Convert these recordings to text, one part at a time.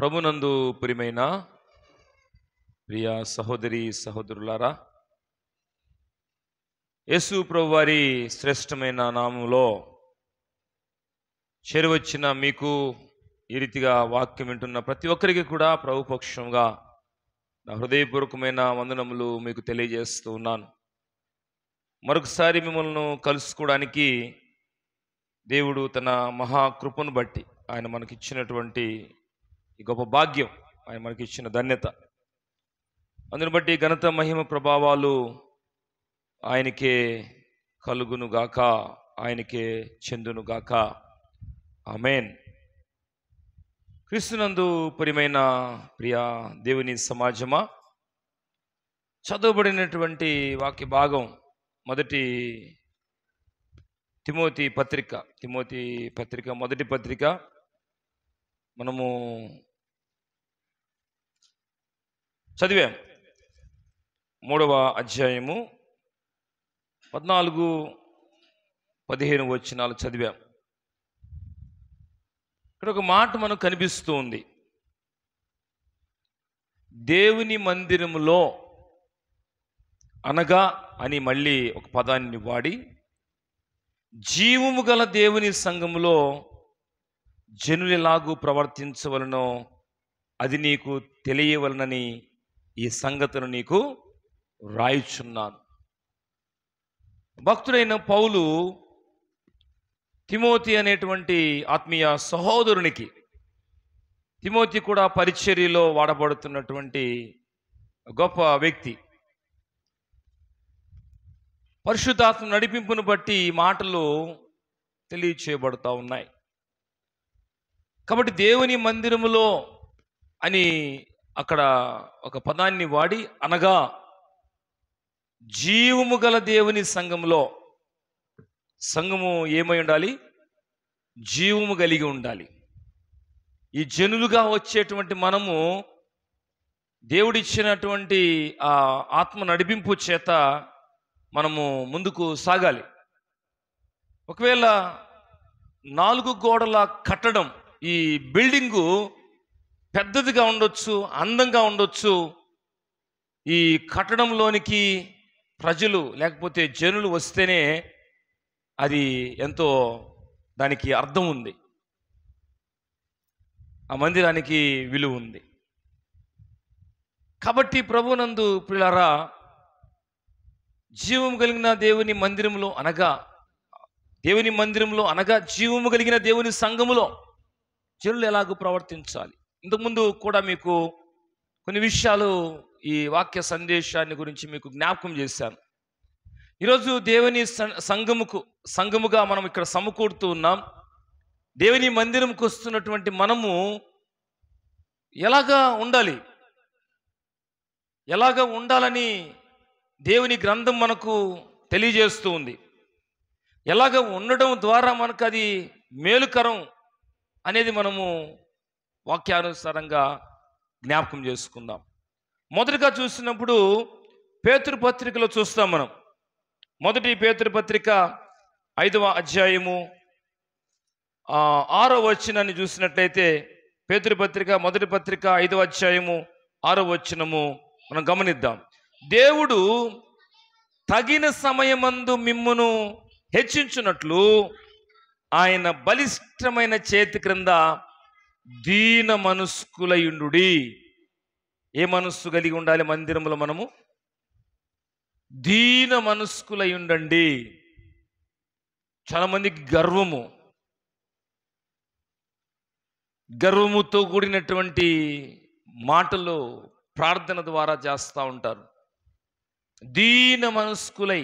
ప్రభునందు ప్రియమైన ప్రియ సహోదరి సహోదరులారా, యేసు ప్రభు వారి శ్రేష్టమైన నామములో చేరువచ్చిన మీకు, ఈ రీతిగా వాక్యం వింటున్న ప్రతి ఒక్కరికి కూడా ప్రభు పక్షంగా నా హృదయపూర్వకమైన వందనములు మీకు తెలియజేస్తూ ఉన్నాను. మరొకసారి మిమ్మల్ని కలుసుకోవడానికి దేవుడు తన మహాకృపను బట్టి ఆయన మనకిచ్చినటువంటి ఈ గొప్ప భాగ్యం, ఆయన మనకిచ్చిన ధన్యత, అందుని బట్టి ఘనత మహిమ ప్రభావాలు ఆయనకే కలుగునుగాక, ఆయనకే చెందునుగాక. ఆమేన్. క్రీస్తునందు ప్రియమైన ప్రియ దేవుని సమాజమా, చదవబడినటువంటి వాక్య భాగం మొదటి తిమోతి పత్రిక మొదటి పత్రిక మనము చదివాం. 3వ అధ్యాయము 14-15 వచనాలు చదివాం. ఇక్కడ ఒక మాట మనకు కనిపిస్తూ ఉంది. దేవుని మందిరములో అనగా అని మళ్ళీ ఒక పదాన్ని వాడి, జీవము గల దేవుని సంఘములో జనులు ఎలాగూ ప్రవర్తించవలనో అది నీకు తెలియవలనని ఈ సంగతులు నీకు రాయుచున్నాను. భక్తుడైన పౌలు తిమోతి అనేటువంటి ఆత్మీయ సహోదరునికి, తిమోతి కూడా పరిచర్యలో వాడబడుతున్నటువంటి గొప్ప వ్యక్తి, పరిశుద్ధాత్మ నడిపింపును బట్టి ఈ మాటలు తెలియచేయబడతా ఉన్నాయి. కాబట్టి దేవుని మందిరములో అని అక్కడ ఒక పదాన్ని వాడి, అనగా జీవము గల దేవుని సంఘములో, సంఘము ఏమై ఉండాలి? జీవము కలిగి ఉండాలి. ఈ జనులుగా వచ్చేటువంటి మనము దేవుడిచ్చినటువంటి ఆ ఆత్మ నడిపింపు చేత మనము ముందుకు సాగాలి. ఒకవేళ 4 గోడల కట్టడం, ఈ బిల్డింగు పెద్దదిగా ఉండొచ్చు, అందంగా ఉండొచ్చు, ఈ కట్టడంలోనికి ప్రజలు లేకపోతే జనులు వస్తేనే అది ఎంతో, దానికి అర్థం ఉంది, ఆ మందిరానికి విలువ ఉంది. కాబట్టి ప్రభునందు ప్రియులారా, జీవము కలిగిన దేవుని మందిరంలో అనగా జీవము కలిగిన దేవుని సంఘములో జనులు ఎలాగూ ప్రవర్తించాలి. ఇంతకుముందు కూడా మీకు కొన్ని విషయాలు ఈ వాక్య సందేశాన్ని గురించి మీకు జ్ఞాపకం చేశాను. ఈరోజు దేవుని సంఘముగా మనం ఇక్కడ సమకూడుతూ ఉన్నాం. దేవుని మందిరంకు వస్తున్నటువంటి మనము ఎలాగా ఉండాలని దేవుని గ్రంథం మనకు తెలియజేస్తూ ఉంది. ఎలాగ ఉండడం ద్వారా మనకు అది మేలుకరం అనేది మనము వాక్యానుసారంగా జ్ఞాపకం చేసుకుందాం. మొదటిగా చూసినప్పుడు పేతురు పత్రికలో చూస్తాం మనం. మొదటి పేతురు పత్రిక 5వ అధ్యాయము 6వ వచనాన్ని చూసినట్లయితే, పేతురు పత్రిక మొదటి పత్రిక 5వ అధ్యాయము 6వ వచనము మనం గమనిద్దాం. దేవుడు తగిన సమయమందు మిమ్మును హెచ్చించున్నట్లు ఆయన బలిష్టమైన చేతి క్రింద దీన మనస్కులయుండుడి. ఏ మనస్సు కలిగి ఉండాలి? మందిరములో మనము దీన మనస్కులయుండండి. చాలా మందికి గర్వముతో కూడినటువంటి మాటలు ప్రార్థన ద్వారా చేస్తూ ఉంటారు. దీన మనస్కులై,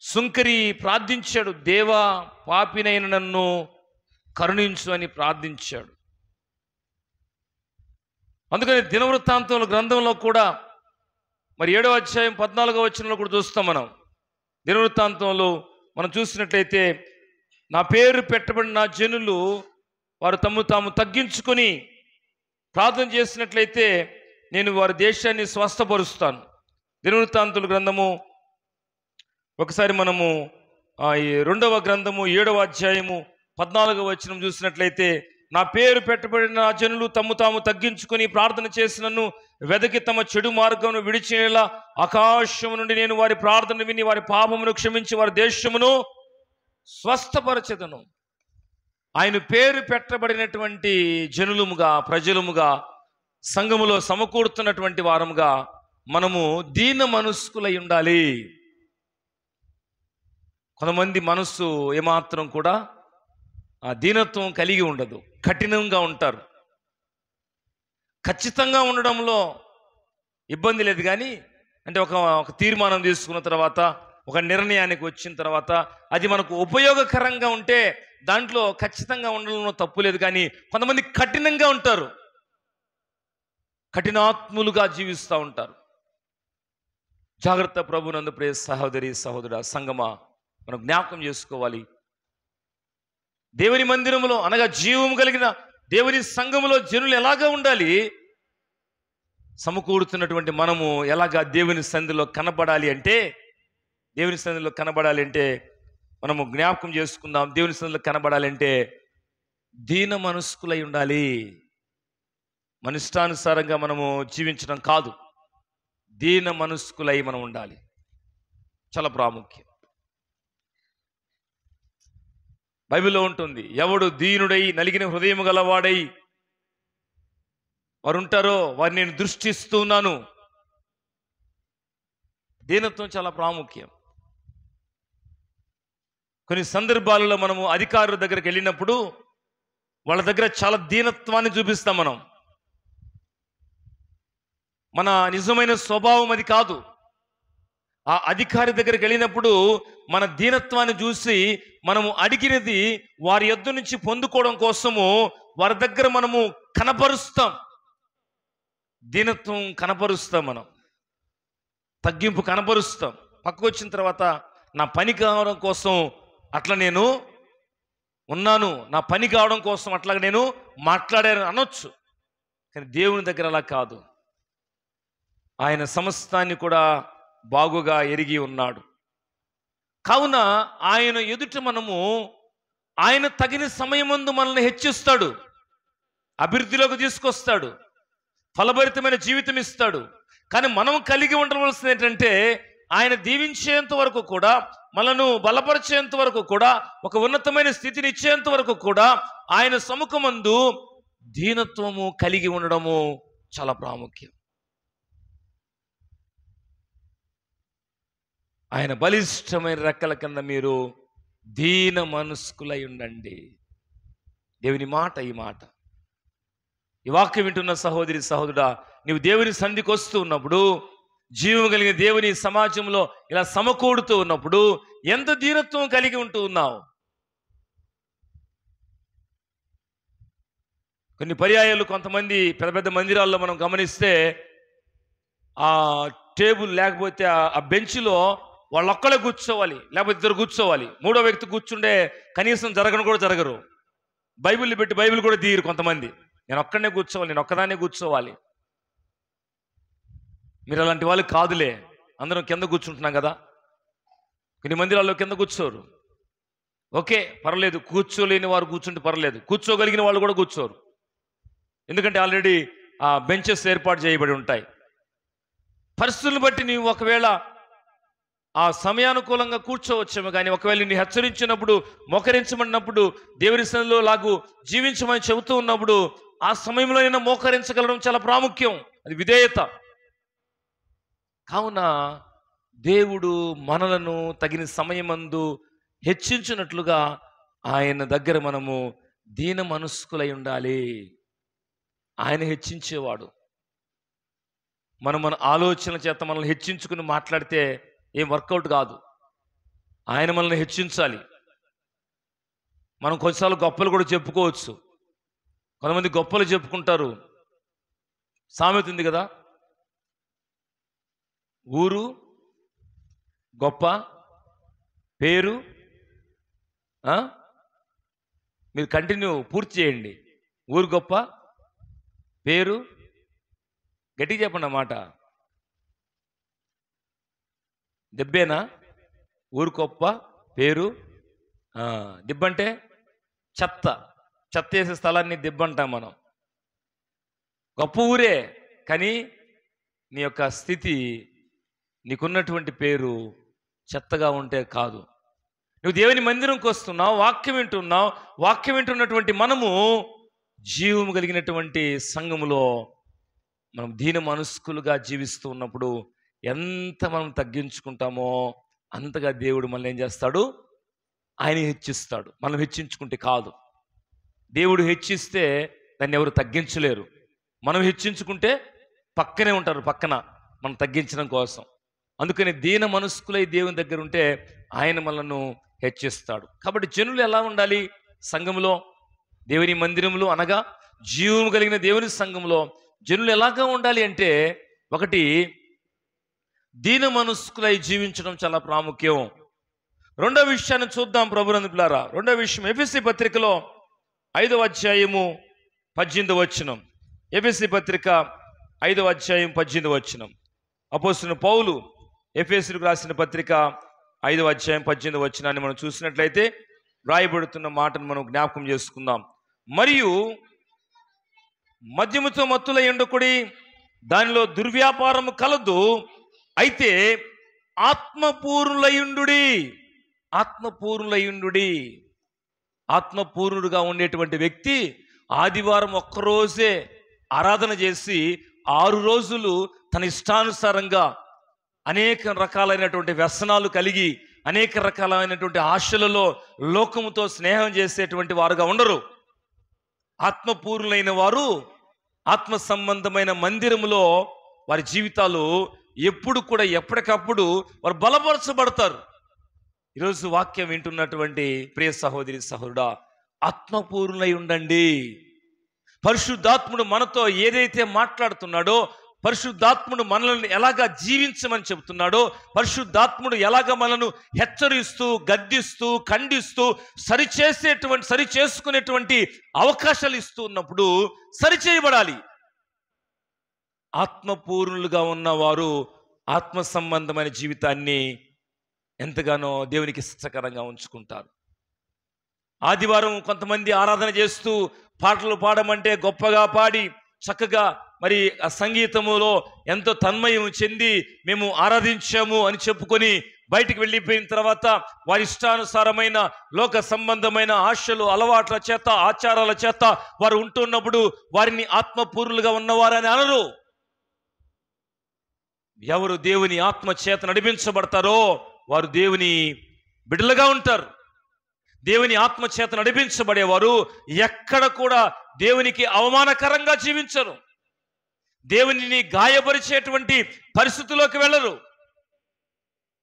సుంకరి ప్రార్థించాడు, దేవా పాపినైన నన్ను కరుణించు అని ప్రార్థించాడు. అందుకని దినవృత్తాంతముల గ్రంథంలో కూడా మరి 7వ అధ్యాయం 14వ వచనంలో కూడా చూస్తాం మనం. దినవృత్తాంతంలో మనం చూసినట్లయితే, నా పేరు పెట్టబడిన జనులు వారు తాము తగ్గించుకొని ప్రార్థన చేసినట్లయితే నేను వారి దేశాన్ని స్వస్థపరుస్తాను. దినవృత్తాంతుల గ్రంథము ఒకసారి మనము ఈ 2వ గ్రంథము 7వ అధ్యాయము 14వ వచనం చూసినట్లయితే, నా పేరు పెట్టబడిన జనులు తమ్ము తాము తగ్గించుకొని ప్రార్థన చేసి నన్ను వెదకి తమ చెడు మార్గమును విడిచేలా ఆకాశము నుండి నేను వారి ప్రార్థన విని వారి పాపమును క్షమించి వారి దేశమును స్వస్థపరచెదను. ఆయన పేరు పెట్టబడినటువంటి జనులముగా, ప్రజలముగా, సంఘములో సమకూడుతున్నటువంటి వారముగా మనము దీన మనస్కులై ఉండాలి. కొంతమంది మనస్సు ఏమాత్రం కూడా ఆ దీనత్వం కలిగి ఉండదు, కఠినంగా ఉంటారు. ఖచ్చితంగా ఉండడంలో ఇబ్బంది లేదు, కానీ అంటే ఒక తీర్మానం తీసుకున్న తర్వాత, ఒక నిర్ణయానికి వచ్చిన తర్వాత అది మనకు ఉపయోగకరంగా ఉంటే దాంట్లో ఖచ్చితంగా ఉండడంలో తప్పు లేదు. కానీ కొంతమంది కఠినంగా ఉంటారు, కఠినాత్ములుగా జీవిస్తూ ఉంటారు. జాగ్రత్త ప్రభునందు ప్రియ సహోదరి సహోదరుడా, సంగమా, మనం జ్ఞాపకం చేసుకోవాలి. దేవుని మందిరములో అనగా జీవం కలిగిన దేవుని సంఘములో జనులు ఎలాగా ఉండాలి, సమకూడుతున్నటువంటి మనము ఎలాగా దేవుని సన్నిధిలో కనబడాలి అంటే, దేవుని సన్నిధిలో కనబడాలి అంటే మనము జ్ఞాపకం చేసుకుందాం. దేవుని సన్నిధిలో కనబడాలంటే దీన మనస్కులై ఉండాలి. మన ఇష్టానుసారంగా మనము జీవించడం కాదు, దీన మనస్కులై మనం ఉండాలి. చాలా ప్రాముఖ్యం. బైబిల్లో ఉంటుంది, ఎవడు దీనుడై నలిగిన హృదయం గలవాడై వారు ఉంటారో వారిని నేను దృష్టిస్తూ ఉన్నాను. దీనత్వం చాలా ప్రాముఖ్యం. కొన్ని సందర్భాలలో మనము అధికారుల దగ్గరికి వెళ్ళినప్పుడు వాళ్ళ దగ్గర చాలా దీనత్వాన్ని చూపిస్తాం. మన నిజమైన స్వభావం అది కాదు. ఆ అధికారి దగ్గరికి వెళ్ళినప్పుడు మన దీనత్వాన్ని చూసి మనము అడిగినది వారి యొద్ద నుంచి పొందుకోవడం కోసము వారి దగ్గర మనము కనపరుస్తాం, దీనత్వం కనపరుస్తాం, మనం తగ్గింపు కనపరుస్తాం. పక్కకు వచ్చిన తర్వాత నా పని కావడం కోసం అట్లా నేను ఉన్నాను, నా పని కావడం కోసం అట్లా నేను మాట్లాడాను అనొచ్చు. కానీ దేవుని దగ్గర అలా కాదు. ఆయన సమస్తాన్ని కూడా బాగుగా ఎరిగి ఉన్నాడు. కావున ఆయన ఎదుట మనము ఆయన తగిన సమయమందు మనల్ని హెచ్చిస్తాడు, అభివృద్ధిలోకి తీసుకొస్తాడు, ఫలభరితమైన జీవితం ఇస్తాడు. కానీ మనం కలిగి ఉండవలసింది ఏంటంటే, ఆయన దీవించేంత వరకు కూడా, మనను బలపరిచేంత వరకు కూడా, ఒక ఉన్నతమైన స్థితిని ఇచ్చేంత వరకు కూడా ఆయన సముఖమందు దీనత్వము కలిగి ఉండడము చాలా ప్రాముఖ్యం. ఆయన బలిష్టమైన రెక్కల కింద మీరు దీన మనస్కులై ఉండండి. దేవుని మాట, ఈ మాట, ఈ వాక్యం వింటున్న సహోదరి సహోదరుడా, నీవు దేవుని సన్నిధికి వస్తూ ఉన్నప్పుడు, జీవం కలిగిన దేవుని సమాజంలో ఇలా సమకూడుతూ ఉన్నప్పుడు ఎంత దీనత్వం కలిగి ఉంటూ ఉన్నావు. కొన్ని పర్యాయాలు కొంతమంది పెద్ద పెద్ద మందిరాల్లో మనం గమనిస్తే ఆ టేబుల్ లేకపోతే ఆ బెంచ్లో వాళ్ళొక్కడే కూర్చోవాలి, లేకపోతే ఇద్దరు కూర్చోవాలి. మూడో వ్యక్తి కూర్చుండే కనీసం జరగను కూడా జరగరు. బైబిల్ని పెట్టి బైబిల్ కూడా తీయరు కొంతమంది. నేను ఒక్కడనే కూర్చోవాలి, నేను ఒక్కదాన్నే కూర్చోవాలి. మీరు అలాంటి వాళ్ళు కాదులే, అందరం కింద కూర్చుంటున్నాం కదా. కొన్ని మందిరాల్లో కింద కూర్చోరు. ఓకే, పర్లేదు, కూర్చోలేని వారు కూర్చుంటే పర్లేదు, కూర్చోగలిగిన వాళ్ళు కూడా కూర్చోరు. ఎందుకంటే ఆల్రెడీ ఆ బెంచెస్ ఏర్పాటు చేయబడి ఉంటాయి. పరిస్థితులను బట్టి నీవు ఒకవేళ ఆ సమయానుకూలంగా కూర్చోవచ్చేమో, కానీ ఒకవేళ నీ హెచ్చరించినప్పుడు, మోకరించమన్నప్పుడు, దేవుని సన్నిధిలో లాగు జీవించమని చెబుతూ ఉన్నప్పుడు ఆ సమయంలో అయినా మోకరించగలడం చాలా ప్రాముఖ్యం. అది విధేయత. కావున దేవుడు మనలను తగిన సమయమందు హెచ్చించినట్లుగా ఆయన దగ్గర మనము దీన మనస్కులై ఉండాలి. ఆయన హెచ్చించేవాడు. మనం మన ఆలోచన చేత మనల్ని హెచ్చించుకుని మాట్లాడితే ఏం వర్కౌట్ కాదు. ఆయన మనల్ని హెచ్చించాలి. మనం కొన్నిసార్లు గొప్పలు కూడా చెప్పుకోవచ్చు. కొంతమంది గొప్పలు చెప్పుకుంటారు. సామెత ఉంది కదా, ఊరు గొప్ప, పేరు. మీరు కంటిన్యూ పూర్తి చేయండి. ఊరు గొప్ప, పేరు, గట్టిగా చెప్పండి అన్నమాట. దెబ్బేనా? ఊరు గొప్ప, పేరు. దిబ్బంటే చెత్త. చెత్త వేసే స్థలాన్ని దిబ్బంటాం మనం. గొప్ప ఊరే, కానీ నీ యొక్క స్థితి, నీకున్నటువంటి పేరు చెత్తగా ఉంటే కాదు. నువ్వు దేవుని మందిరంకి వస్తున్నావు, వాక్యం వింటున్నావు. వాక్యం వింటున్నటువంటి మనము జీవము కలిగినటువంటి సంఘములో మనం దీన మనస్కులుగా జీవిస్తూ ఉన్నప్పుడు ఎంత మనం తగ్గించుకుంటామో అంతగా దేవుడు మనల్ని ఏం చేస్తాడు? ఆయన హెచ్చిస్తాడు. మనం హెచ్చించుకుంటే కాదు. దేవుడు హెచ్చిస్తే దాన్ని ఎవరు తగ్గించలేరు. మనం హెచ్చించుకుంటే పక్కనే ఉంటారు, పక్కన మనం తగ్గించడం కోసం. అందుకని దీన మనస్కులై దేవుని దగ్గర ఉంటే ఆయన మనల్ని హెచ్చిస్తాడు. కాబట్టి జనులు ఎలా ఉండాలి? సంఘంలో, దేవుని మందిరంలో, అనగా జీవము కలిగిన దేవుని సంఘంలో జనులు ఎలాగా ఉండాలి అంటే, ఒకటి, దీన మనస్కులై జీవించడం చాలా ప్రాముఖ్యం. రెండో విషయాన్ని చూద్దాం ప్రభునందు పిల్లారా. రెండో విషయం ఎఫెసీ పత్రికలో 5వ అధ్యాయము 18వ వచనం. ఎఫెసీ పత్రిక 5వ అధ్యాయం 18వ వచనం. అపోస్తలుడైన పౌలు ఎఫెసీయులకు రాసిన పత్రిక 5వ అధ్యాయం 18వ వచనాన్ని మనం చూసినట్లయితే వ్రాయబడుతున్న మాటను మనం జ్ఞాపకం చేసుకుందాం. మరియు మద్యముతో మత్తులై ఉండకుడి, దానిలో దుర్వ్యాపారము కలదు, అయితే ఆత్మపూర్ణులయుండుడి. ఆత్మపూర్ణులయుండుడి. ఆత్మపూర్ణుడుగా ఉండేటువంటి వ్యక్తి ఆదివారం ఒక్కరోజే ఆరాధన చేసి 6 రోజులు తన ఇష్టానుసారంగా అనేక రకాలైనటువంటి వ్యసనాలు కలిగి అనేక రకాలైనటువంటి ఆశలలో లోకముతో స్నేహం చేసేటువంటి వారుగా ఉండరు. ఆత్మపూర్ణులైన వారు ఆత్మ సంబంధమైన మందిరములో వారి జీవితాలు ఎప్పుడు కూడా ఎప్పటికప్పుడు వారు బలపరచబడతారు. ఈరోజు వాక్యం వింటున్నటువంటి ప్రియ సహోదరి సహోదరుడా, ఆత్మపూర్ణులై ఉండండి. పరిశుద్ధాత్ముడు మనతో ఏదైతే మాట్లాడుతున్నాడో, పరిశుద్ధాత్ముడు మనల్ని ఎలాగా జీవించమని చెబుతున్నాడో, పరిశుద్ధాత్ముడు ఎలాగ మనను హెచ్చరిస్తూ, గద్దిస్తూ, ఖండిస్తూ, సరి చేసుకునేటువంటి అవకాశాలు ఇస్తూ ఉన్నప్పుడు సరిచేయబడాలి. ఆత్మపూర్ణులుగా ఉన్నవారు ఆత్మ సంబంధమైన జీవితాన్ని ఎంతగానో దేవునికి ఇష్టకరంగా ఉంచుకుంటారు. ఆదివారం కొంతమంది ఆరాధన చేస్తూ పాటలు పాడమంటే గొప్పగా పాడి చక్కగా మరి ఆ సంగీతములో ఎంతో తన్మయం చెంది మేము ఆరాధించాము అని చెప్పుకొని బయటికి వెళ్ళిపోయిన తర్వాత వారి ఇష్టానుసారమైన లోక సంబంధమైన ఆశలు, అలవాట్ల చేత, ఆచారాల చేత వారు ఉంటున్నప్పుడు వారిని ఆత్మపూర్ణులుగా ఉన్నవారని అనరు. ఎవరు దేవుని ఆత్మ చేత నడిపించబడతారో వారు దేవుని బిడ్డలుగా ఉంటారు. దేవుని ఆత్మ చేత నడిపించబడేవారు ఎక్కడ కూడా దేవునికి అవమానకరంగా జీవించరు. దేవునిని గాయపరిచేటువంటి పరిస్థితుల్లోకి వెళ్ళరు.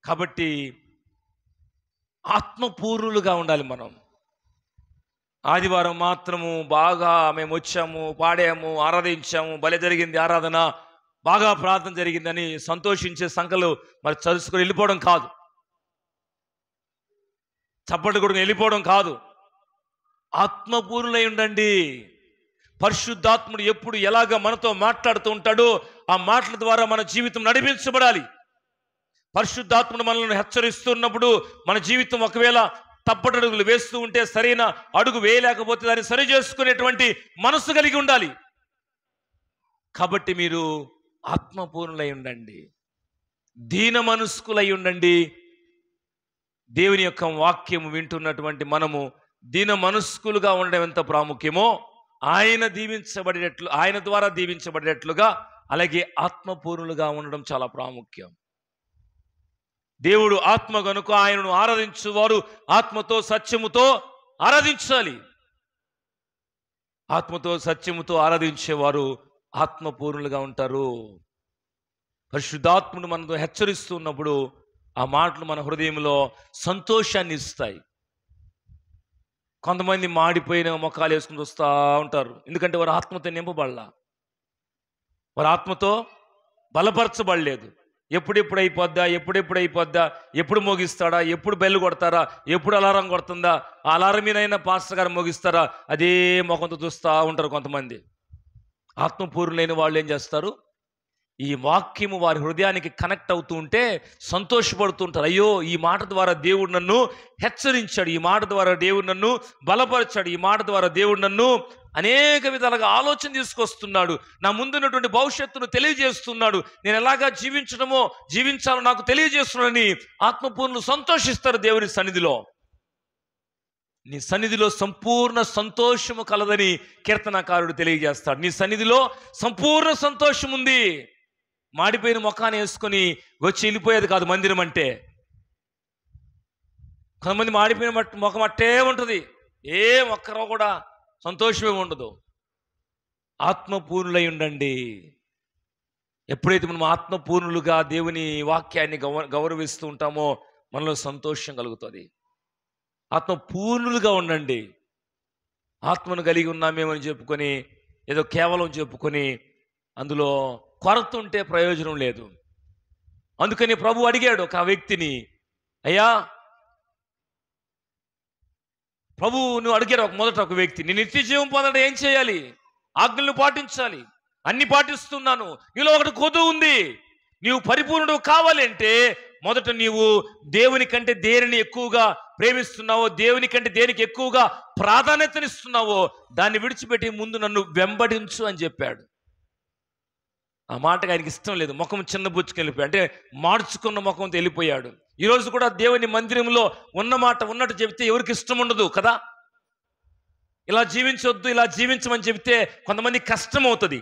కాబట్టి ఆత్మపూర్ణులుగా ఉండాలి మనం. ఆదివారం మాత్రము బాగా మేము వచ్చాము, పాడాము, ఆరాధించాము, భలే జరిగింది ఆరాధన, బాగా ప్రార్థన జరిగిందని సంతోషించే సంఖ్యలు మరి చదువుకొని వెళ్ళిపోవడం కాదు. చప్పట్లు కూడా వెళ్ళిపోవడం కాదు. ఆత్మపూర్ణులై ఉండండి. పరిశుద్ధాత్ముడు ఎప్పుడు ఎలాగ మనతో మాట్లాడుతూ ఉంటాడో ఆ మాటల ద్వారా మన జీవితం నడిపించబడాలి. పరిశుద్ధాత్ముడు మనల్ని హెచ్చరిస్తున్నప్పుడు మన జీవితం ఒకవేళ తప్పటడుగులు వేస్తూ ఉంటే సరైన అడుగు వేయలేకపోతే దాన్ని సరి చేసుకునేటువంటి మనసు కలిగి ఉండాలి. కాబట్టి మీరు ఆత్మపూర్ణులై ఉండండి, దీన మనస్కులై ఉండండి. దేవుని యొక్క వాక్యము వింటున్నటువంటి మనము దీన మనస్కులుగా ఉండడం ఎంత ప్రాముఖ్యమో ఆయన ద్వారా దీవించబడేట్లుగా అలాగే ఆత్మపూర్ణులుగా ఉండడం చాలా ప్రాముఖ్యం. దేవుడు ఆత్మ గనుక ఆయనను ఆరాధించువారు ఆత్మతో సత్యముతో ఆరాధించాలి. ఆత్మతో సత్యముతో ఆరాధించేవారు ఆత్మపూర్ణులుగా ఉంటారు. పరిశుద్ధాత్ముడు మనతో హెచ్చరిస్తున్నప్పుడు ఆ మాటలు మన హృదయంలో సంతోషాన్ని ఇస్తాయి. కొంతమంది మాడిపోయిన మొఖాలు వేసుకుని వస్తూ ఉంటారు. ఎందుకంటే వారు ఆత్మతో నింపబడలా, వారు ఆత్మతో బలపరచబడలేదు. ఎప్పుడెప్పుడు అయిపోద్దా, ఎప్పుడు మోగిస్తాడా, ఎప్పుడు బెల్లు కొడతారా, ఎప్పుడు అలారం కొడుతుందా, ఆ అలారం మీదైనా పాస్టర్ గారు మోగిస్తారా, అదే ముఖంతో చూస్తూ ఉంటారు. కొంతమంది ఆత్మపూర్ణులైన వాళ్ళు ఏం చేస్తారు? ఈ వాక్యము వారి హృదయానికి కనెక్ట్ అవుతూ ఉంటే సంతోషపడుతూ ఉంటారు. అయ్యో, ఈ మాట ద్వారా దేవుడు నన్ను హెచ్చరించాడు, ఈ మాట ద్వారా దేవుడు నన్ను బలపరిచాడు, ఈ మాట ద్వారా దేవుడు నన్ను అనేక విధాలుగా ఆలోచన తీసుకొస్తున్నాడు, నా ముందున్నటువంటి భవిష్యత్తును తెలియజేస్తున్నాడు, నేను ఎలాగా జీవించాలో నాకు తెలియజేస్తున్నాడని ఆత్మపూర్ణులు సంతోషిస్తారు దేవుని సన్నిధిలో. నీ సన్నిధిలో సంపూర్ణ సంతోషము కలదని కీర్తనకారుడు తెలియజేస్తాడు. నీ సన్నిధిలో సంపూర్ణ సంతోషం ఉంది. మాడిపోయిన ముఖాన్ని వేసుకొని వచ్చి వెళ్ళిపోయేది కాదు మందిరం అంటే. కొంతమంది మాడిపోయిన ముఖం అట్టే ఉంటుంది, ఒక్కరో కూడా సంతోషమే ఉండదు. ఆత్మపూర్ణులై ఉండండి. ఎప్పుడైతే మనం ఆత్మపూర్ణులుగా దేవుని వాక్యాన్ని గౌరవిస్తూ ఉంటామో మనలో సంతోషం కలుగుతుంది. ఆత్మపూర్ణులుగా ఉండండి. ఆత్మను కలిగి ఉన్నామేమని చెప్పుకొని ఏదో కేవలం చెప్పుకొని అందులో కొరత ఉంటే ప్రయోజనం లేదు. అందుకని ప్రభు అడిగాడు ఒక వ్యక్తిని, అయ్యా ప్రభు నువ్వు అడిగారు మొదట ఒక వ్యక్తి, నేను నిత్య జీవం పొందడం ఏం చేయాలి? ఆజ్ఞలను పాటించాలి, అన్ని పాటిస్తున్నాను, నీలో ఒకటి కొదువు ఉంది, నీవు పరిపూర్ణుడు కావాలి అంటే మొదట నీవు దేవుని కంటే దేనిని ఎక్కువగా ప్రేమిస్తున్నావో, దేవుని కంటే దేనికి ఎక్కువగా ప్రాధాన్యతనిస్తున్నావో దాన్ని విడిచిపెట్టి ముందు నన్ను వెంబడించు అని చెప్పాడు. ఆ మాటకు ఆయనకి ఇష్టం లేదు, ముఖం చిన్న బుచ్చుకు వెళ్ళిపోయాడు, అంటే మార్చుకున్న ముఖంతో వెళ్ళిపోయాడు. ఈరోజు కూడా దేవుని మందిరంలో ఉన్న మాట ఉన్నట్టు చెబితే ఎవరికి ఇష్టం ఉండదు కదా. ఇలా జీవించొద్దు, ఇలా జీవించమని చెబితే కొంతమందికి కష్టం అవుతుంది,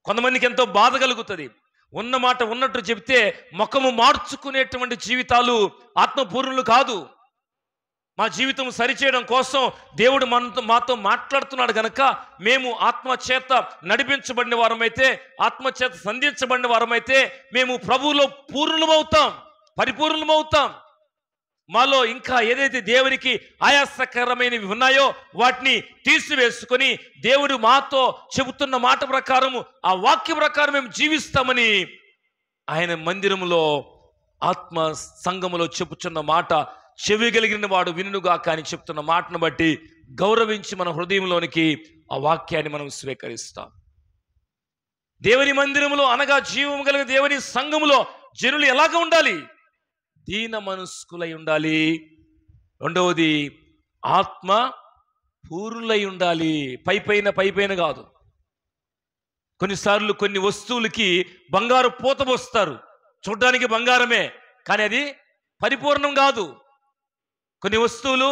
కొంతమందికి ఎంతో బాధ కలుగుతుంది. ఉన్న మాట ఉన్నట్టు చెబితే ముఖము మార్చుకునేటువంటి జీవితాలు ఆత్మపూర్ణులు కాదు. మా జీవితం సరిచేయడం కోసం దేవుడు మాతో మాట్లాడుతున్నాడు కనుక మేము ఆత్మచేత నడిపించబడిన వారమైతే, ఆత్మచేత సంధించబడిన వారమైతే మేము ప్రభువులో పూర్ణులమవుతాం, పరిపూర్ణమవుతాం. మాలో ఇంకా ఏదైతే దేవునికి ఆయాసకరమైనవి ఉన్నాయో వాటిని తీసివేసుకొని దేవుడు మాతో చెబుతున్న మాట ప్రకారము, ఆ వాక్య ప్రకారం మేము జీవిస్తామని ఆయన మందిరములో ఆత్మ సంఘములో చెప్పుచున్న మాట చెవి కలిగిన వాడు వినుగా కానీ చెప్తున్న మాటను బట్టి గౌరవించి మన హృదయంలోనికి ఆ వాక్యాన్ని మనం స్వీకరిస్తాం. దేవుని మందిరములో అనగా జీవము కలిగిన దేవుని సంఘములో జనులు ఎలాగ ఉండాలి? దీన మనస్కులై ఉండాలి. రెండవది ఆత్మ పూర్ణులై ఉండాలి. పైపైన కాదు. కొన్నిసార్లు కొన్ని వస్తువులకి బంగారు పూత పోస్తారు, చూడ్డానికి బంగారమే కానీ అది పరిపూర్ణం కాదు. కొన్ని వస్తువులు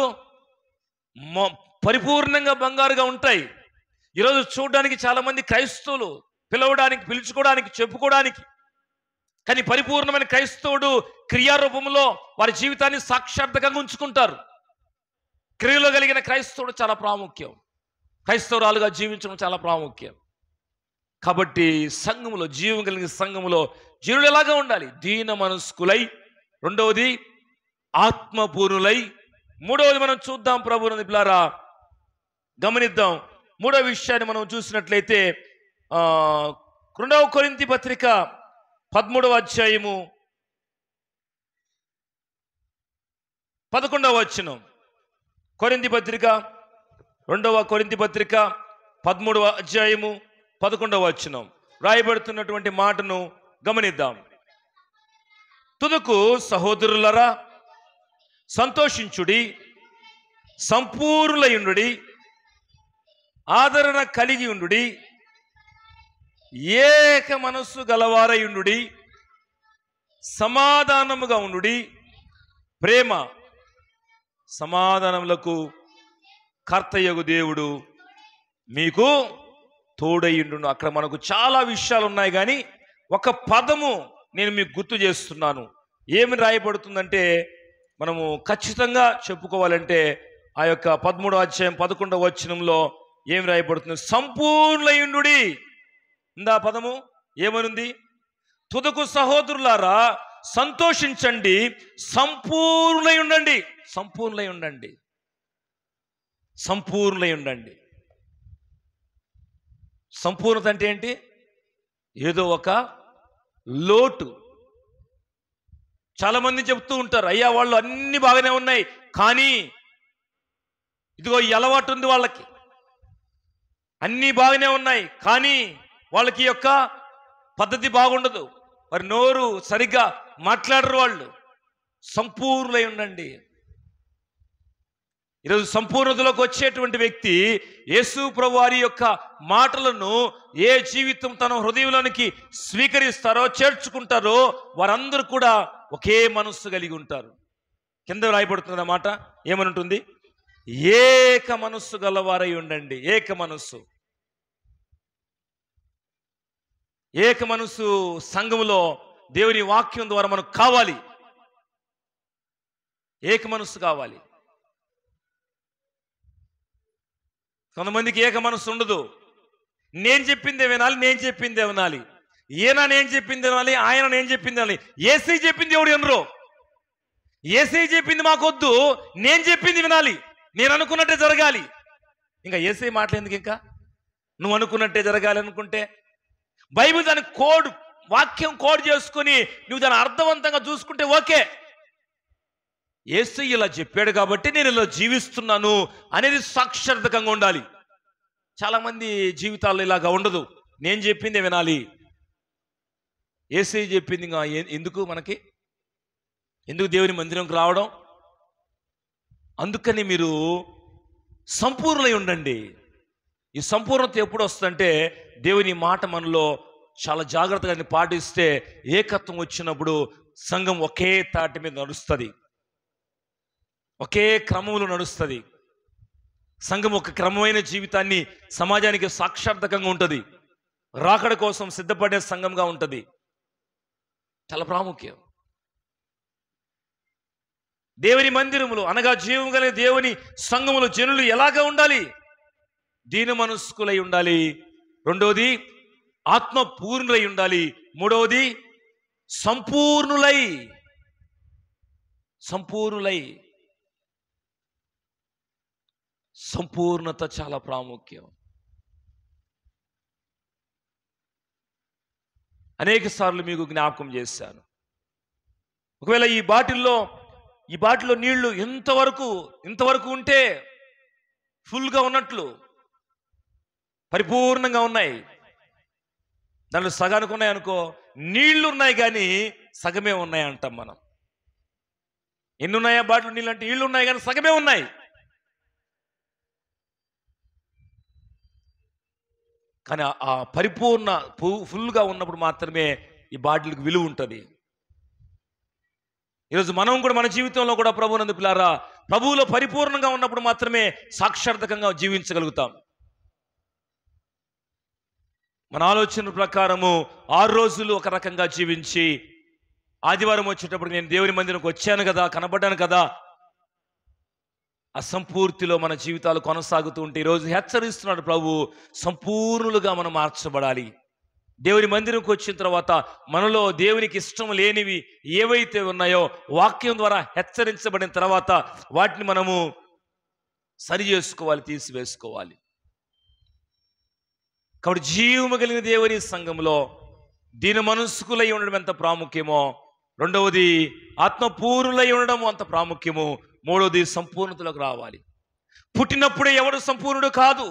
పరిపూర్ణంగా బంగారుగా ఉంటాయి. ఈరోజు చూడడానికి చాలామంది క్రైస్తవులు పిలుచుకోవడానికి చెప్పుకోవడానికి, కానీ పరిపూర్ణమైన క్రైస్తవుడు క్రియారూపంలో వారి జీవితాన్ని సాక్షాత్కంగా ఉంచుకుంటారు. క్రియలో కలిగిన క్రైస్తవుడు చాలా ప్రాముఖ్యం, క్రైస్తవురాలుగా జీవించడం చాలా ప్రాముఖ్యం. కాబట్టి సంఘములో, జీవం కలిగిన సంఘములో జీవులు ఎలాగా ఉండాలి? దీన మనస్కులై. రెండవది ఆత్మపూర్ణులై. మూడవది మనం చూద్దాం ప్రభువుని పిల్లారా, గమనిద్దాం. మూడవ విషయాన్ని మనం చూసినట్లయితే 2 కొరింథీ పత్రిక 13వ అధ్యాయము 11వ వచనం. కొరింథీ పత్రిక 2 కొరింథీ పత్రిక 13వ అధ్యాయము 11వ వచనం రాయబడుతున్నటువంటి మాటను గమనిద్దాం. తుదకు సహోదరులరా సంతోషించుడి, సంపూర్ణులయుండుడి, ఆదరణ కలిగి ఉండుడి, ఏక మనస్సు గలవారయుండుడి, సమాధానముగా ఉండుడి. ప్రేమ సమాధానములకు కర్తయగు దేవుడు మీకు తోడయ్యుండును. అక్కడ మనకు చాలా విషయాలు ఉన్నాయి, కానీ ఒక పదము నేను మీకు గుర్తు చేస్తున్నాను. ఏమి రాయబడుతుందంటే మనము ఖచ్చితంగా చెప్పుకోవాలంటే ఆ యొక్క 13వ అధ్యాయం 11వ వచనంలో ఏం రాయబడుతుంది? సంపూర్ణయుండుడి. ఇందా పదము ఏమనుంది? తుదకు సహోదరులారా సంతోషించండి, సంపూర్ణై ఉండండి. సంపూర్ణై ఉండండి, సంపూర్ణై ఉండండి. సంపూర్ణత అంటే ఏంటి? ఏదో ఒక లోటు. చాలా మంది చెప్తూ ఉంటారు, అయ్యా వాళ్ళు అన్ని బాగానే ఉన్నాయి కానీ ఇదిగో ఈ అలవాటు ఉంది వాళ్ళకి, అన్నీ బాగానే ఉన్నాయి కానీ వాళ్ళకి యొక్క పద్ధతి బాగుండదు, మరి నోరు సరిగ్గా మాట్లాడరు వాళ్ళు. సంపూర్ణులై ఉండండి. ఈరోజు సంపూర్ణతలోకి వచ్చేటువంటి వ్యక్తి యేసు ప్రభువారి యొక్క మాటలను ఏ జీవితం తన హృదయంలోనికి స్వీకరిస్తారో, చేర్చుకుంటారో, వారందరూ కూడా ఒకే మనస్సు కలిగి ఉంటారు. కింద రాయబడుతుంది మాట, ఏమని ఉంటుంది? ఏక మనస్సు గలవారై ఉండండి. ఏక మనస్సు. ఏక మనస్సు సంఘములో దేవుని వాక్యం ద్వారా మనకు కావాలి. ఏక మనస్సు కావాలి. కొంతమందికి ఏక మనస్సు ఉండదు. నేను చెప్పిందే వినాలి, నేను చెప్పిందే వినాలి, ఈయన నేను చెప్పింది వినాలి, ఆయన నేను చెప్పింది వినాలి. ఏసై చెప్పింది ఎవడు వినరు. ఏసై చెప్పింది మాకొద్దు, నేను చెప్పింది వినాలి, నేను అనుకున్నట్టే జరగాలి. ఇంకా ఏసై మాటలు ఎందుకు? ఇంకా నువ్వు అనుకున్నట్టే జరగాలి అనుకుంటే బైబిల్ దాని వాక్యం కోడ్ చేసుకుని నువ్వు దాన్ని అర్థవంతంగా చూసుకుంటే ఓకే. యేసు ఇలా చెప్పాడు కాబట్టి నేను ఇలా జీవిస్తున్నాను అనేది సాక్షార్థకంగా ఉండాలి. చాలామంది జీవితాల్లో ఇలాగా ఉండదు. నేను చెప్పిందే వినాలి, యేసు చెప్పింది ఇంకా ఎందుకు మనకి, ఎందుకు దేవుని మందిరంకి రావడం? అందుకని మీరు సంపూర్ణులై ఉండండి. ఈ సంపూర్ణత ఎప్పుడు వస్తుందంటే దేవుని మాట మనలో చాలా జాగ్రత్తగా పాటిస్తే ఏకత్వం వచ్చినప్పుడు సంఘం ఒకే తాటి మీద నడుస్తుంది, ఒకే క్రమంలో నడుస్తుంది. సంఘం ఒక క్రమమైన జీవితాన్ని సమాజానికి సాక్షార్థకంగా ఉంటుంది. రాకడ కోసం సిద్ధపడే సంఘంగా ఉంటుంది. చాలా ప్రాముఖ్యం. దేవుని మందిరములు అనగా జీవం కలిగిన దేవుని సంఘములు జనులు ఎలాగా ఉండాలి? దీన మనస్కులై ఉండాలి. రెండోది ఆత్మ పూర్ణులై ఉండాలి. మూడవది సంపూర్ణులై. సంపూర్ణులై. సంపూర్ణత చాలా ప్రాముఖ్యం. అనేక సార్లు మీకు జ్ఞాపకం చేశాను. ఒకవేళ ఈ బాటిల్లో నీళ్లు ఇంతవరకు ఉంటే ఫుల్గా ఉన్నట్లు, పరిపూర్ణంగా ఉన్నాయి. దాంట్లో సగానికి ఉన్నాయి అనుకో, నీళ్లు ఉన్నాయి కానీ సగమే ఉన్నాయి అంటాం మనం. ఎన్ని ఉన్నాయా బాటిల్ నీళ్ళు అంటే? నీళ్లు ఉన్నాయి కానీ సగమే ఉన్నాయి. కానీ ఆ పరిపూర్ణ ఫుల్గా ఉన్నప్పుడు మాత్రమే ఈ బాటిల్కి విలువ ఉంటుంది. ఈరోజు మనం కూడా మన జీవితంలో కూడా ప్రభువునందు పిల్లారా, ప్రభువులో పరిపూర్ణంగా ఉన్నప్పుడు మాత్రమే సాక్షార్థకంగా జీవించగలుగుతాం. మన ఆలోచన ప్రకారము 6 రోజులు ఒక రకంగా జీవించి ఆదివారం వచ్చేటప్పుడు నేను దేవుని మందిరంకి వచ్చాను కదా, కనబడ్డాను కదా, అసంపూర్తిలో మన జీవితాలు కొనసాగుతూ ఉంటే ఈరోజు హెచ్చరిస్తున్నాడు ప్రభు, సంపూర్ణులుగా మనం మార్చబడాలి. దేవుని మందిరంకి వచ్చిన తర్వాత మనలో దేవునికి ఇష్టం లేనివి ఏవైతే ఉన్నాయో వాక్యం ద్వారా హెచ్చరించబడిన తర్వాత వాటిని మనము సరి చేసుకోవాలి, తీసివేసుకోవాలి. కాబట్టి జీవము కలిగిన దేవుని సంఘంలో దీన మనస్కులై ఉండడం ఎంత ప్రాముఖ్యమో, రెండవది ఆత్మపూర్ణులై ఉండడం అంత ప్రాముఖ్యము, మూడవది సంపూర్ణతలోకి రావాలి. పుట్టినప్పుడే ఎవడు సంపూర్ణుడు కాదు.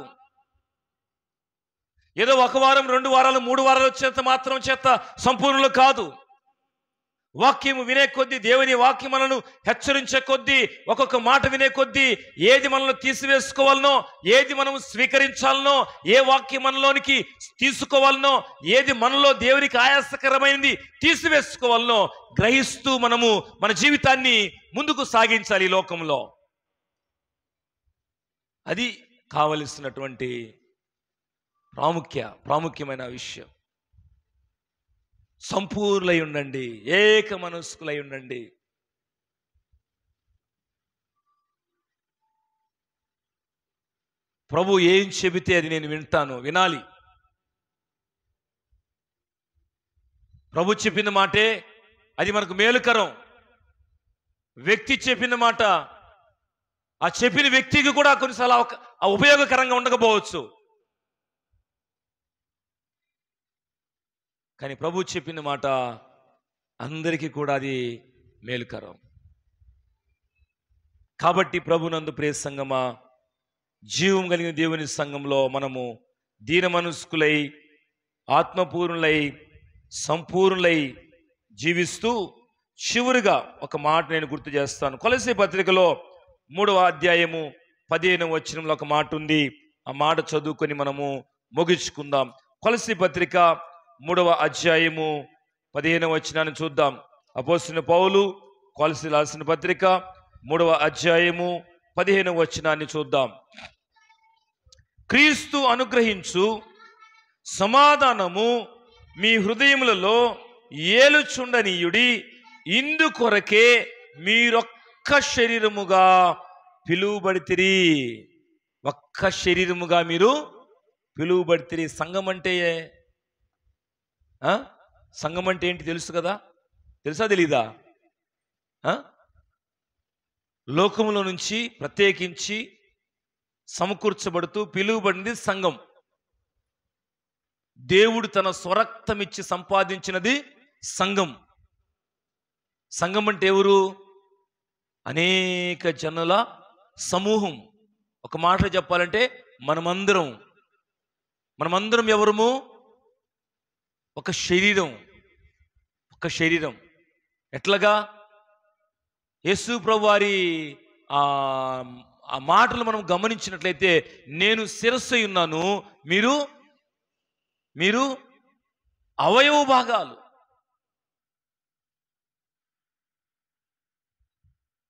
ఏదో 1 వారం 2 వారాలు 3 వారాలు చేత మాత్రం చేత సంపూర్ణులు కాదు. వాక్యము వినే కొద్దీ, దేవుని వాక్యం మనను హెచ్చరించే కొద్దీ, ఒక్కొక్క మాట వినే కొద్దీ ఏది మనల్ని తీసివేసుకోవాలనో, ఏది మనం స్వీకరించాలనో, ఏ వాక్యం మనలోనికి తీసుకోవాలనో, ఏది మనలో దేవునికి ఆయాసకరమైనది తీసివేసుకోవాలనో గ్రహిస్తూ మనము మన జీవితాన్ని ముందుకు సాగించాలి ఈ లోకంలో. అది కావలసినటువంటి ప్రాముఖ్యమైన విషయం. సంపూర్ణులై ఉండండి, ఏక మనస్కులై ఉండండి. ప్రభు ఏం చెబితే అది నేను వినాలి. ప్రభు చెప్పిన మాటే అది మనకు మేలుకరం. వ్యక్తి చెప్పిన మాట ఆ చెప్పిన వ్యక్తికి కూడా కొన్నిసార్లు ఉపయోగకరంగా ఉండకపోవచ్చు. కానీ ప్రభు చెప్పిన మాట అందరికీ కూడా అది మేలుకరం. కాబట్టి ప్రభునందు ప్రియ సంగమా, జీవం కలిగిన దేవుని సంఘంలో మనము దీన మనస్కులై, ఆత్మపూర్ణులై, సంపూర్ణులై జీవిస్తూ చివరిగా ఒక మాట నేను గుర్తు చేస్తాను. కొలస్సీ పత్రికలో 3వ అధ్యాయము 15వ వచనంలో ఒక మాట ఉంది. ఆ మాట చదువుకొని మనము ముగించుకుందాం. కొలస్సీ పత్రిక 3వ అధ్యాయము 15వ వచనాన్ని చూద్దాం. అపోస్తలుడైన పౌలు కొలస్సీ రాసిన పత్రిక 3వ అధ్యాయము 15వ వచనాన్ని చూద్దాం. క్రీస్తు అనుగ్రహించు సమాధానము మీ హృదయములలో ఏలుచుండనీయుడి, ఇందుకొరకే మీరొక్క శరీరముగా పిలువబడితిరి. ఒక్క శరీరముగా మీరు పిలువబడితిరి. సంఘం అంటే సంఘం అంటే ఏంటి తెలుసు కదా? తెలుసా తెలీదా? లోకములో నుంచి ప్రత్యేకించి సమకూర్చబడుతూ పిలువబడింది సంఘం. దేవుడు తన స్వరక్తమిచ్చి సంపాదించినది సంఘం. సంఘం అంటే ఎవరు? అనేక జనుల సమూహం. ఒక మాట చెప్పాలంటే మనమందరం ఎవరము? ఒక శరీరం. ఒక శరీరం. ఎట్లాగా? యేసు ప్రభువారి ఆ మాటలు మనం గమనించినట్లయితే, నేను శిరస్సు ఉన్నాను, మీరు అవయవ భాగాలు.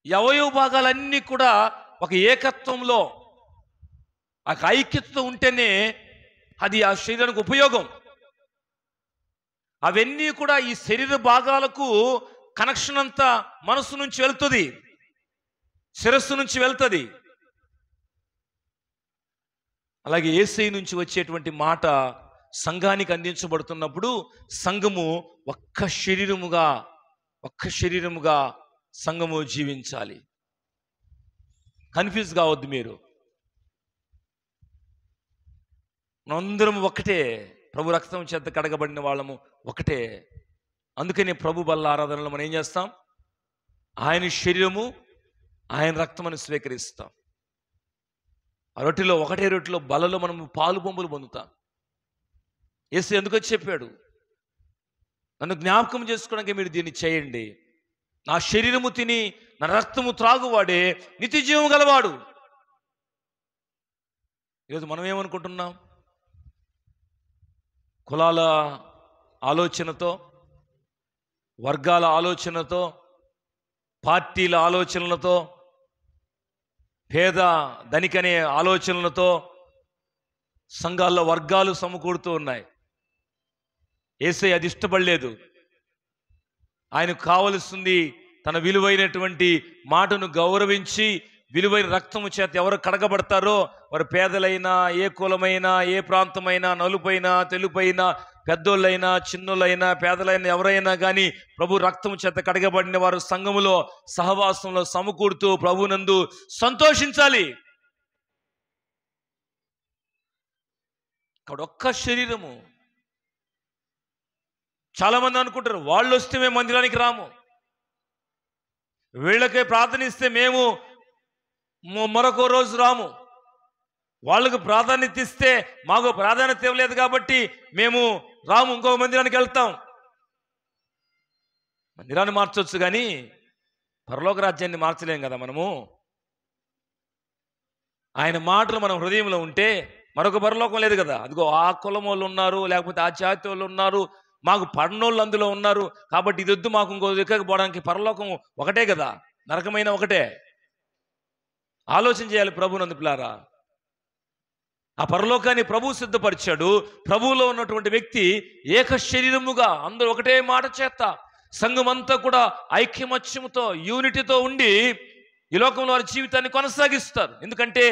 ఈ అవయవ భాగాలన్నీ కూడా ఒక ఏకత్వంలో, ఒక ఐక్యతతో ఉంటేనే అది ఆ శరీరానికి ఉపయోగం. అవన్నీ కూడా ఈ శరీర భాగాలకు కనెక్షన్ అంతా మనసు నుంచి వెళ్తుంది, శిరస్సు నుంచి వెళ్తుంది. అలాగే యేసయ్య నుంచి వచ్చేటువంటి మాట సంఘానికి అందించబడుతున్నప్పుడు సంఘము ఒక్క శరీరముగా సంఘము జీవించాలి. కన్ఫ్యూజ్ కావద్దు మీరు. మనందరం ఒకటే, ప్రభు రక్తం చేత కడగబడిన వాళ్ళము ఒకటే. అందుకని ప్రభు బల్ల ఆరాధనలో మనం ఏం చేస్తాం? ఆయన శరీరము, ఆయన రక్తమని స్వీకరిస్తాం. ఆ రొట్టెలో, ఒకటే రొట్టెలో బలలో మనము పాలు పంపులు పొందుతాం. యేసు ఎందుకో చెప్పాడు, నన్ను జ్ఞాపకం చేసుకోవడానికి మీరు దీన్ని చేయండి. నా శరీరము తిని నా రక్తము త్రాగువాడే నిత్య జీవం గలవాడు. ఈరోజు మనం ఏమనుకుంటున్నాం? కులాల ఆలోచనతో, వర్గాల ఆలోచనతో, పార్టీల ఆలోచనలతో, పేద ధనికనే ఆలోచనలతో సంఘాల్లో వర్గాలు సమకూడుతూ ఉన్నాయి. యేసయ్య అది ఇష్టపడలేదు. ఆయనకు కావలసింది తన విలువైనటువంటి మాటను గౌరవించి, విలువైన రక్తము చేత ఎవరు కడగబడతారో వారు పేదలైనా, ఏ కులమైనా, ఏ ప్రాంతమైనా, నలుపైనా, తెలుపైనా, పెద్దోళ్ళైనా, చిన్నోళ్ళైనా, పేదలైనా, ఎవరైనా కానీ ప్రభు రక్తము చేత కడగబడిన వారు సంఘములో, సహవాసంలో సమకూడుతూ ప్రభునందు సంతోషించాలి. అక్కడ ఒక్క శరీరము. చాలా మంది అనుకుంటారు, వాళ్ళు వస్తే మేము మందిరానికి రాము, వీళ్ళకే ప్రార్థనిస్తే మేము మరొక రోజు రాము, వాళ్ళకు ప్రాధాన్యత ఇస్తే మాకు ప్రాధాన్యత ఇవ్వలేదు కాబట్టి మేము రాము, ఇంకొక మందిరానికి వెళ్తాం. మందిరాన్ని మార్చవచ్చు కానీ పరలోక రాజ్యాన్ని మార్చలేం కదా మనము. ఆయన మాటలు మన హృదయంలో ఉంటే మరొక పరలోకం లేదు కదా. అదిగో ఆ కులం వాళ్ళు ఉన్నారు, లేకపోతే ఆ జాతి వాళ్ళు ఉన్నారు, మాకు పడినోళ్ళు అందులో ఉన్నారు కాబట్టి ఇది వద్దు, మాకు ఇంకో దిక్కకు పోవడానికి పరలోకం ఒకటే కదా, నరకమైన ఒకటే. ఆలోచన చేయాలి ప్రభునందు పిల్లారా. ఆ పరలోకాన్ని ప్రభువు సిద్ధపరిచాడు. ప్రభువులో ఉన్నటువంటి వ్యక్తి ఏక శరీరముగా అందరూ ఒకటే మాట చేత సంఘం అంతా కూడా ఐక్యమత్యముతో, యూనిటీతో ఉండి ఈ లోకంలో వారి జీవితాన్ని కొనసాగిస్తారు. ఎందుకంటే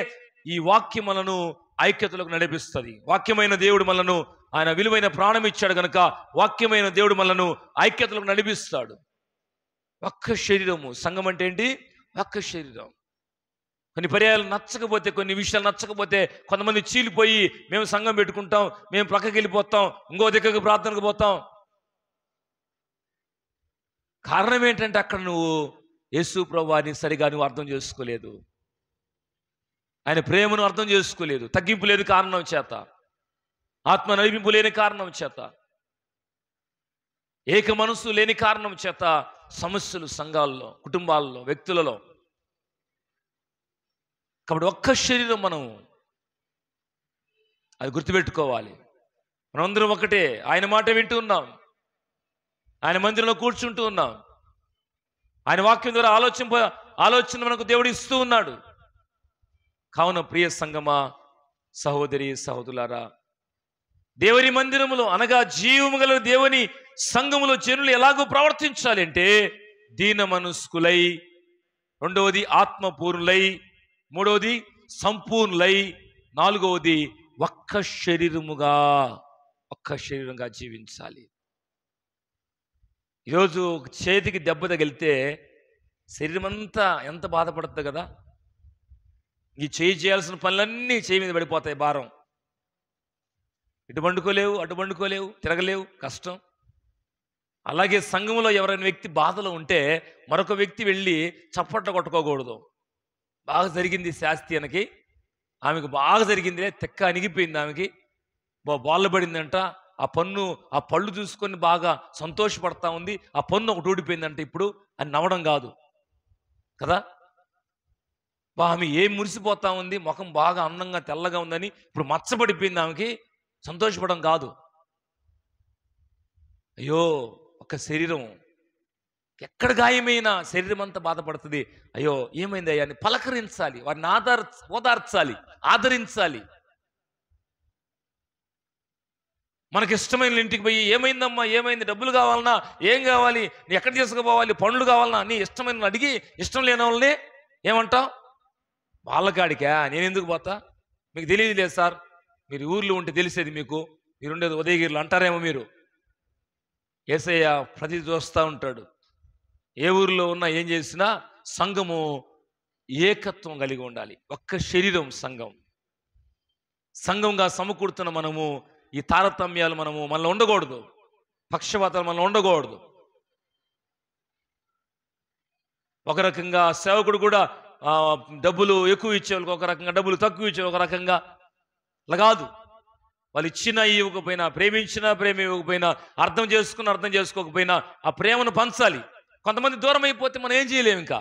ఈ వాక్యం మనను ఐక్యతలకు నడిపిస్తుంది. వాక్యమైన దేవుడు మనను, ఆయన విలువైన ప్రాణం ఇచ్చాడు కనుక వాక్యమైన దేవుడు మనను ఐక్యతలకు నడిపిస్తాడు. ఒక్క శరీరము. సంఘం అంటే ఏంటి? ఒక్క శరీరం. కొన్ని పర్యాయాలు నచ్చకపోతే, కొన్ని విషయాలు నచ్చకపోతే కొంతమంది చీలిపోయి మేము సంఘం పెట్టుకుంటాం, మేము ప్రక్కకి వెళ్ళిపోతాం, ఇంకో దిక్కకు ప్రార్థనకు పోతాం. కారణం ఏంటంటే అక్కడ నువ్వు యేసు ప్రభువాని సరిగా నువ్వు అర్థం చేసుకోలేదు, ఆయన ప్రేమను అర్థం చేసుకోలేదు, తగ్గింపు లేదు కారణం చేత, ఆత్మ నడిపింపు లేని కారణం చేత. ఏక మనసు లేని కారణం చేత సమస్యలు సంఘాల్లో, కుటుంబాల్లో, వ్యక్తులలో. కాబట్టి ఒక్క శరీరం మనం అది గుర్తుపెట్టుకోవాలి. మనందరం ఒకటే, ఆయన మాట వింటూ ఉన్నాం, ఆయన మందిరంలో కూర్చుంటూ ఉన్నాం, ఆయన వాక్యం ద్వారా ఆలోచన మనకు దేవుడు ఇస్తూ ఉన్నాడు. కావున ప్రియ సంగమా, సహోదరి సహోదరులారా, దేవుని మందిరములో అనగా జీవము గల దేవుని సంఘములో జనులు ఎలాగో ప్రవర్తించాలి అంటే దీన మనస్కులై, రెండవది ఆత్మపూర్ణులై, మూడవది సంపూర్ణులై, నాలుగవది ఒక్క శరీరంగా జీవించాలి. ఈరోజు చేతికి దెబ్బ తగిలితే శరీరం అంతా ఎంత బాధపడుతుంది కదా. ఈ చేయాల్సిన పనులన్నీ చేయి మీద పడిపోతాయి, భారం. ఇటు పండుకోలేవు, అటు పండుకోలేవు, తిరగలేవు, కష్టం. అలాగే సంఘంలో ఎవరైనా వ్యక్తి బాధలో ఉంటే మరొక వ్యక్తి వెళ్ళి చప్పట్లు కొట్టుకోకూడదు. బాగా జరిగింది శాస్త్రీయనకి, ఆమెకు బాగా జరిగిందిలే, తెక్క అణిగిపోయింది, ఆమెకి బాళ్ళు పడిందంట, ఆ పళ్ళు చూసుకొని బాగా సంతోషపడతా ఉంది, ఆ పన్ను ఒకటి ఊడిపోయిందంట ఇప్పుడు అని నవ్వడం కాదు కదా. ఆమె ఏం మురిసిపోతా ఉంది, ముఖం బాగా అందంగా తెల్లగా ఉందని ఇప్పుడు మచ్చబడిపోయింది, ఆమెకి సంతోషపడడం కాదు. అయ్యో ఒక శరీరం ఎక్కడ గాయమైనా శరీరం అంతా బాధపడుతుంది. అయ్యో ఏమైంది అయ్యా అని పలకరించాలి, వారిని ఓదార్చాలి, ఆదరించాలి. మనకి ఇష్టమైన ఇంటికి పోయి ఏమైందమ్మా, ఏమైంది, డబ్బులు కావాలన్నా, ఏం కావాలి, నీ ఎక్కడ తీసుకుపోవాలి, పండ్లు కావాలన్నా నీ ఇష్టమైన అడిగి, ఇష్టం లేని వాళ్ళని ఏమంటావు, వాళ్ళకాడికా నేను ఎందుకు పోతా, మీకు తెలియదు లేదు సార్, మీరు ఊర్లో ఉంటే తెలిసేది, మీరుండేది ఉదయగిరిలో అంటారేమో. మీరు యేసయ్య ప్రతి చూస్తూ ఉంటాడు. ఏ ఊరిలో ఉన్నా ఏం చేసినా సంఘము ఏకత్వం కలిగి ఉండాలి. ఒక్క శరీరం సంఘంగా సమకూడుతున్న మనము ఈ తారతమ్యాలు మనలో ఉండకూడదు, పక్షపాతాలు మనలో ఉండకూడదు. ఒక రకంగా సేవకుడు కూడా డబ్బులు ఎక్కువ ఇచ్చేవాళ్ళకి ఒక రకంగా, డబ్బులు తక్కువ ఇచ్చే ఒక రకంగా, అలా కాదు. వాళ్ళు ఇచ్చినా ఇవ్వకపోయినా, ప్రేమించినా ప్రేమ ఇవ్వకపోయినా, అర్థం చేసుకోకపోయినా ఆ ప్రేమను పంచాలి. కొంతమంది దూరం అయిపోతే మనం ఏం చేయలేము. ఇంకా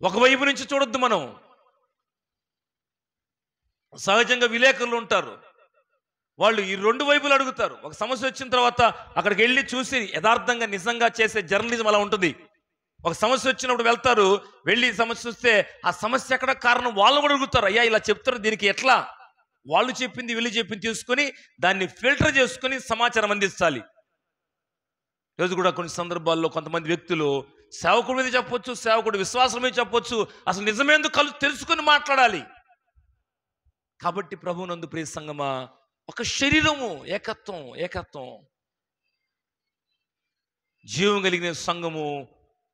ఒకవైపు నుంచి చూడొద్దు మనం. సహజంగా విలేకరులు ఉంటారు, వాళ్ళు ఈ రెండు వైపులు అడుగుతారు. ఒక సమస్య వచ్చిన తర్వాత అక్కడికి వెళ్ళి చూసి యథార్థంగా నిజంగా చేసే జర్నలిజం అలా ఉంటుంది. ఒక సమస్య వచ్చినప్పుడు వెళ్తారు, వెళ్ళి సమస్య వస్తే ఆ సమస్య ఎక్కడ కారణం వాళ్ళు కూడా అడుగుతారు. అయ్యా ఇలా చెప్తారు, దీనికి ఎట్లా, వాళ్ళు చెప్పింది వీళ్ళు చెప్పింది తీసుకొని దాన్ని ఫిల్టర్ చేసుకొని సమాచారం అందించాలి. ఈరోజు కూడా కొన్ని సందర్భాల్లో కొంతమంది వ్యక్తులు సేవకుడి మీద చెప్పొచ్చు, సేవకుడు విశ్వాసం మీద చెప్పొచ్చు, అసలు నిజమేందుకు తెలుసుకొని మాట్లాడాలి. కాబట్టి ప్రభువునందు ప్రియ సంగమా, ఒక శరీరము, ఏకత్వం, జీవం కలిగిన సంఘము,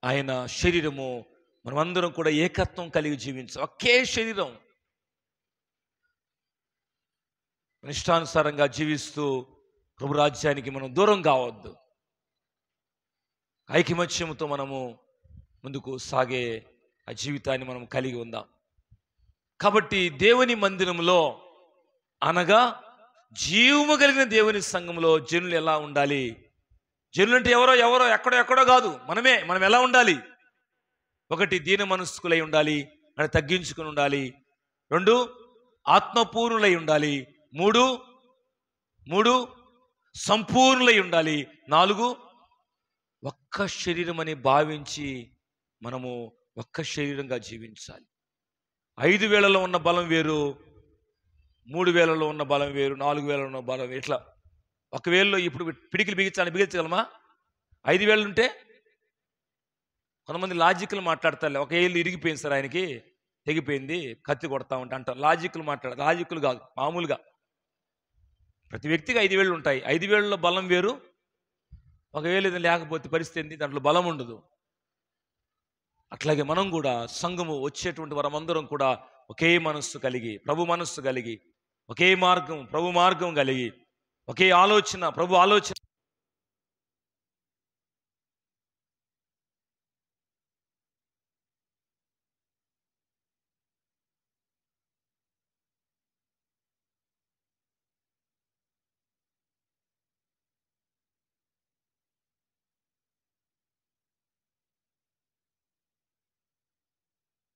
ఆయన శరీరము, మనమందరం కూడా ఏకత్వం కలిగి జీవించాలి. ఒకే శరీరం, ఇష్టానుసారంగా జీవిస్తూ ప్రభు రాజ్యానికి మనం దూరం కావద్దు. ఐకమత్యంతో మనము ముందుకు సాగే ఆ జీవితాన్ని మనం కలిగి ఉందాం. కాబట్టి దేవుని మందిరంలో అనగా జీవము కలిగిన దేవుని సంఘంలో జనులు ఎలా ఉండాలి? జనులు అంటే ఎవరో ఎక్కడో కాదు, మనం ఎలా ఉండాలి? ఒకటి, దీన మనస్కులై ఉండాలి, అని తగ్గించుకుని ఉండాలి. రెండు, ఆత్మపూర్ణులై ఉండాలి. మూడు సంపూర్ణులై ఉండాలి. నాలుగు, ఒక్క శరీరం అని భావించి మనము ఒక్క శరీరంగా జీవించాలి. 5 వేలలో ఉన్న బలం వేరు, 3 వేలలో ఉన్న బలం వేరు, 4 వేలలో ఉన్న బలం వేరు. ఇట్లా ఒక వేలలో ఇప్పుడు పిడికిలు బిగించగలమా? 5 వేలు ఉంటే కొంతమంది లాజికల్ మాట్లాడతారు. ఒక ఏళ్ళు ఇరిగిపోయింది సార్, ఆయనకి తెగిపోయింది, కత్తి కొడతా ఉంటే అంటారు. లాజికల్ కాదు, మామూలుగా ప్రతి వ్యక్తికి 5 వేళ్ళు ఉంటాయి. 5 వేలలో బలం వేరు, ఒకవేళ ఇది లేకపోతే పరిస్థితి ఏంటి, దాంట్లో బలం ఉండదు. అట్లాగే మనం కూడా సంఘము వచ్చేటువంటి వారందరం కూడా ఒకే మనస్సు కలిగి, ప్రభు మనస్సు కలిగి, ఒకే మార్గం, ప్రభు మార్గం కలిగి, ఒకే ఆలోచన, ప్రభు ఆలోచన